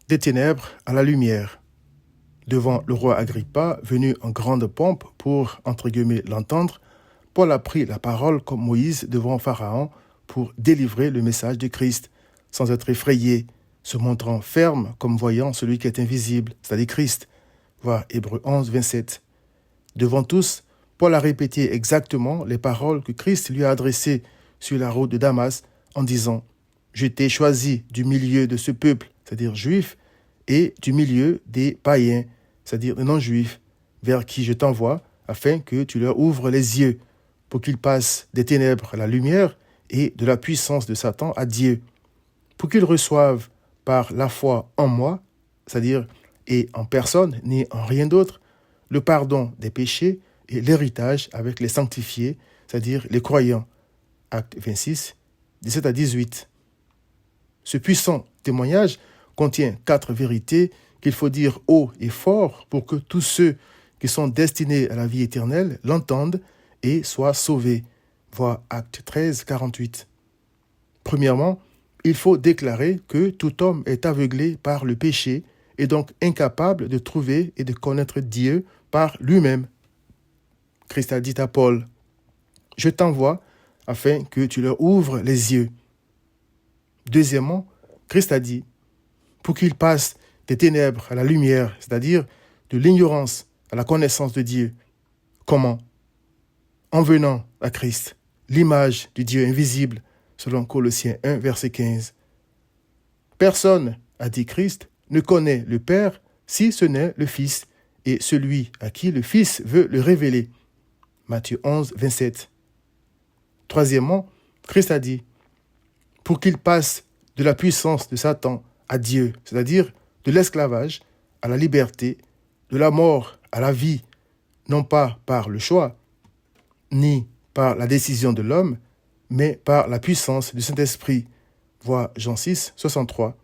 des ténèbres à la lumière. Devant le roi Agrippa, venu en grande pompe pour, entre guillemets, l'entendre, Paul a pris la parole comme Moïse devant Pharaon pour délivrer le message de Christ, sans être effrayé, se montrant ferme comme voyant celui qui est invisible, c'est-à-dire Christ. Voir Hébreux 11, 27. Devant tous, Paul a répété exactement les paroles que Christ lui a adressées sur la route de Damas en disant « Je t'ai choisi du milieu de ce peuple, c'est-à-dire juif, et du milieu des païens, c'est-à-dire des non-juifs, vers qui je t'envoie, afin que tu leur ouvres les yeux, pour qu'ils passent des ténèbres à la lumière et de la puissance de Satan à Dieu, pour qu'ils reçoivent par la foi en moi, c'est-à-dire et en personne ni en rien d'autre, le pardon des péchés et l'héritage avec les sanctifiés, c'est-à-dire les croyants. Acte 26, 17 à 18. Ce puissant témoignage contient 4 vérités qu'il faut dire haut et fort pour que tous ceux qui sont destinés à la vie éternelle l'entendent et soient sauvés. Voir Acte 13, 48. Premièrement, il faut déclarer que tout homme est aveuglé par le péché et donc incapable de trouver et de connaître Dieu par lui-même. Christ a dit à Paul, « Je t'envoie afin que tu leur ouvres les yeux. » Deuxièmement, Christ a dit, pour qu'ils passent des ténèbres à la lumière, c'est-à-dire de l'ignorance à la connaissance de Dieu. Comment? En venant à Christ, l'image du Dieu invisible, selon Colossiens 1, verset 15. Personne, a dit Christ, ne connaît le Père si ce n'est le Fils, et celui à qui le Fils veut le révéler. Matthieu 11, 27. Troisièmement, Christ a dit, pour qu'il passe de la puissance de Satan à Dieu, c'est-à-dire de l'esclavage à la liberté, de la mort à la vie, non pas par le choix, ni par la décision de l'homme, mais par la puissance du Saint-Esprit. Voir Jean 6, 63.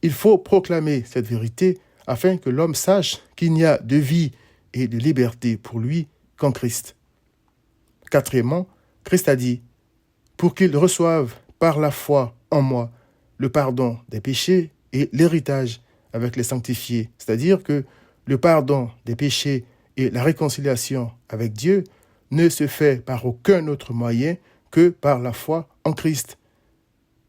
Il faut proclamer cette vérité afin que l'homme sache qu'il n'y a de vie et de liberté pour lui qu'en Christ. Quatrièmement, Christ a dit, pour qu'ils reçoivent par la foi en moi le pardon des péchés et l'héritage avec les sanctifiés, c'est-à-dire que le pardon des péchés et la réconciliation avec Dieu ne se fait par aucun autre moyen que par la foi en Christ.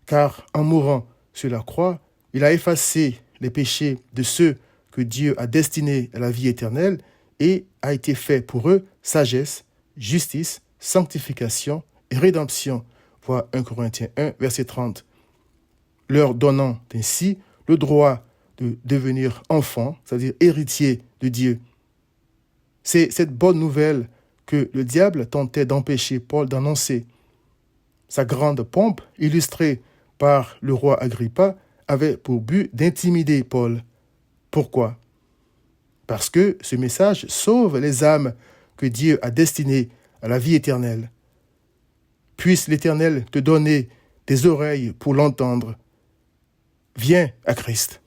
Car en mourant sur la croix, il a effacé les péchés de ceux que Dieu a destinés à la vie éternelle et a été fait pour eux sagesse, justice, sanctification et rédemption. Voir 1 Corinthiens 1, verset 30. Leur donnant ainsi le droit de devenir enfants, c'est-à-dire héritiers de Dieu. C'est cette bonne nouvelle que le diable tentait d'empêcher Paul d'annoncer. Sa grande pompe, illustrée par le roi Agrippa, avait pour but d'intimider Paul. Pourquoi? Parce que ce message sauve les âmes que Dieu a destinées à la vie éternelle. Puisse l'Éternel te donner des oreilles pour l'entendre. Viens à Christ.